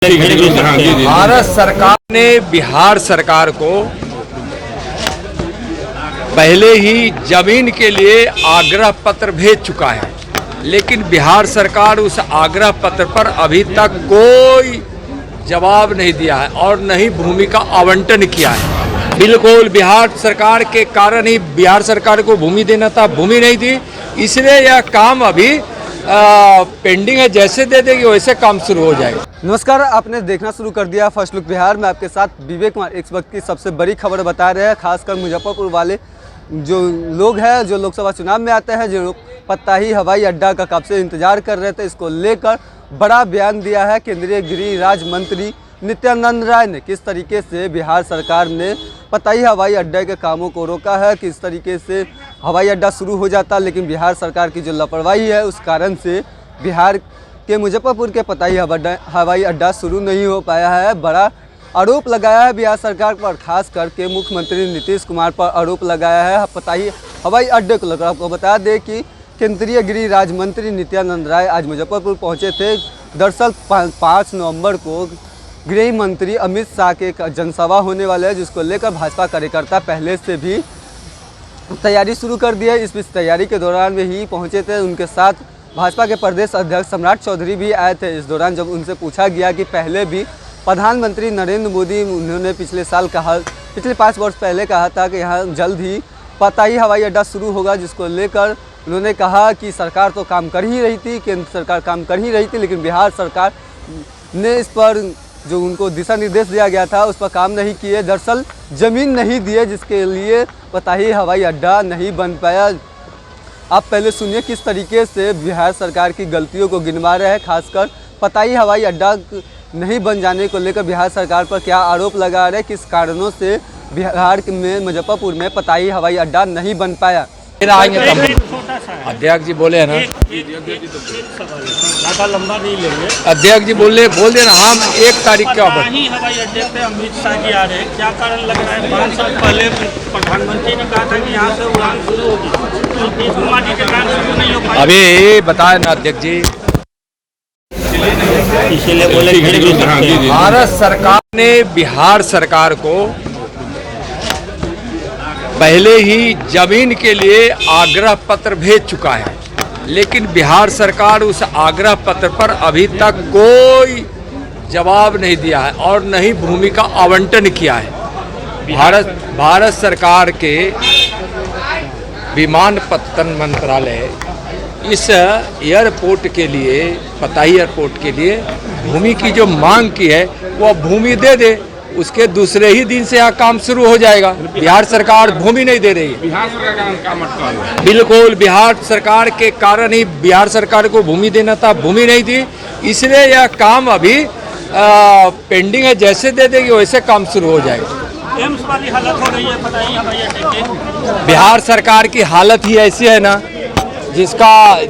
भारत सरकार ने बिहार सरकार को पहले ही जमीन के लिए आग्रह पत्र भेज चुका है, लेकिन बिहार सरकार उस आग्रह पत्र पर अभी तक कोई जवाब नहीं दिया है और न ही भूमि का आवंटन किया है। बिल्कुल बिहार सरकार के कारण ही बिहार सरकार को भूमि देना था, भूमि नहीं दी, इसलिए यह काम अभी पेंडिंग है। जैसे दे देगी वैसे काम शुरू हो जाएगा। नमस्कार, आपने देखना शुरू कर दिया फर्स्ट लुक बिहार में। आपके साथ विवेक कुमार। इस वक्त की सबसे बड़ी खबर बता रहे हैं, खासकर मुजफ्फरपुर वाले जो लोग हैं, जो लोकसभा चुनाव में आते हैं, जो पत्ताही हवाई अड्डा का कब से इंतजार कर रहे थे, इसको लेकर बड़ा बयान दिया है केंद्रीय गृह राज्य मंत्री नित्यानंद राय ने। किस तरीके से बिहार सरकार ने पत्ताही हवाई अड्डे के कामों को रोका है, किस तरीके से हवाई अड्डा शुरू हो जाता, लेकिन बिहार सरकार की जो लापरवाही है उस कारण से बिहार के मुजफ्फरपुर के पत्ताही हवाई अड्डा शुरू नहीं हो पाया है। बड़ा आरोप लगाया है बिहार सरकार पर, खास करके मुख्यमंत्री नीतीश कुमार पर आरोप लगाया है पत्ताही हवाई अड्डे को लेकर। आपको बता दें कि केंद्रीय गृह राज्य मंत्री नित्यानंद राय आज मुजफ्फरपुर पहुंचे थे। दरअसल 5 नवंबर को गृह मंत्री अमित शाह के जनसभा होने वाले है, जिसको लेकर भाजपा कार्यकर्ता पहले से भी तैयारी शुरू कर दी है। इस बीच तैयारी के दौरान वे ही पहुंचे थे। उनके साथ भाजपा के प्रदेश अध्यक्ष सम्राट चौधरी भी आए थे। इस दौरान जब उनसे पूछा गया कि पहले भी प्रधानमंत्री नरेंद्र मोदी, उन्होंने पिछले 5 वर्ष पहले कहा था कि यहाँ जल्द ही पत्ताही हवाई अड्डा शुरू होगा, जिसको लेकर उन्होंने कहा कि सरकार तो काम कर ही रही थी, केंद्र सरकार काम कर ही रही थी, लेकिन बिहार सरकार ने इस पर जो उनको दिशा निर्देश दिया गया था उस पर काम नहीं किए। दरअसल ज़मीन नहीं दिए, जिसके लिए पत्ताही हवाई अड्डा नहीं बन पाया। आप पहले सुनिए किस तरीके से बिहार सरकार की गलतियों को गिनवा रहे हैं, खासकर पत्ताही हवाई अड्डा नहीं बन जाने को लेकर बिहार सरकार पर क्या आरोप लगा रहे हैं, किस कारणों से बिहार में मुजफ्फरपुर में पत्ताही हवाई अड्डा नहीं बन पाया। अध्यक्ष जी बोले हैं ना, ज़्यादा लंबा नहीं लेंगे। अध्यक्ष जी बोल देना हम 1 तारीख के पत्ताही हवाई अड्डे पे अमित शाह जी आ रहे हैं, क्या कारण लग रहा है? 5 साल पहले प्रधानमंत्री ने कहा था कि यहाँ से उड़ान शुरू होगी, नीतीश कुमार जी के कारण शुरू नहीं हो पाई। अभी बताए ना अध्यक्ष जी, इसीलिए बोले भारत सरकार ने बिहार सरकार को पहले ही जमीन के लिए आग्रह पत्र भेज चुका है, लेकिन बिहार सरकार उस आग्रह पत्र पर अभी तक कोई जवाब नहीं दिया है और न ही भूमि का आवंटन किया है। भारत सरकार के विमानपत्तन मंत्रालय इस एयरपोर्ट के लिए, पत्ताही एयरपोर्ट के लिए भूमि की जो मांग की है वो भूमि दे दे, उसके दूसरे ही दिन से यहाँ काम शुरू हो जाएगा। बिहार सरकार भूमि नहीं दे रही है। बिहार सरकार का मतलब है बिल्कुल बिहार सरकार के कारण ही बिहार सरकार को भूमि देना था, भूमि नहीं दी, इसलिए यह काम अभी पेंडिंग है। जैसे दे देगी वैसे काम शुरू हो जाएगा। एम्स वाली हालत हो रही है पत्ताही हवाई अड्डे की। बिहार सरकार की हालत ही ऐसी है ना,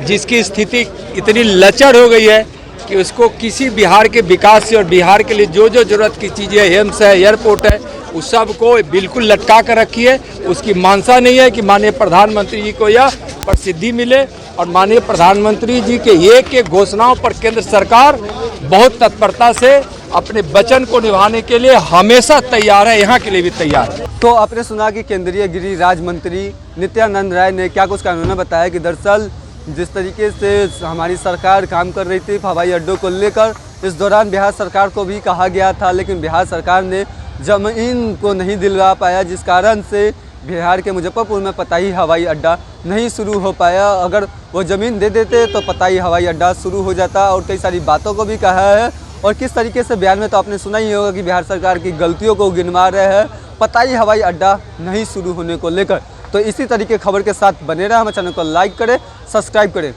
जिसकी स्थिति इतनी लचर हो गई है कि उसको किसी बिहार के विकास से और बिहार के लिए जो जो जरूरत की चीज़ें, एम्स है, एयरपोर्ट है, उस सब को बिल्कुल लटका कर रखी है। उसकी मानसा नहीं है कि माननीय प्रधानमंत्री जी को यह प्रसिद्धि मिले, और माननीय प्रधानमंत्री जी के एक घोषणाओं पर केंद्र सरकार बहुत तत्परता से अपने वचन को निभाने के लिए हमेशा तैयार है, यहाँ के लिए भी तैयार है। तो आपने सुना कि केंद्रीय गृह राज्य मंत्री नित्यानंद राय ने क्या कुछ उन्होंने बताया कि दरअसल जिस तरीके से हमारी सरकार काम कर रही थी हवाई अड्डों को लेकर, इस दौरान बिहार सरकार को भी कहा गया था, लेकिन बिहार सरकार ने ज़मीन को नहीं दिलवा पाया, जिस कारण से बिहार के मुजफ्फरपुर में पत्ताही हवाई अड्डा नहीं शुरू हो पाया। अगर वो ज़मीन दे देते तो पत्ताही हवाई अड्डा शुरू हो जाता, और कई सारी बातों को भी कहा है। और किस तरीके से बयान में तो आपने सुना ही होगा कि बिहार सरकार की गलतियों को गिनवा रहे हैं पत्ताही हवाई अड्डा नहीं शुरू होने को लेकर। तो इसी तरीके खबर के साथ बने रहे, हमारे चैनल को लाइक करें, सब्सक्राइब करें।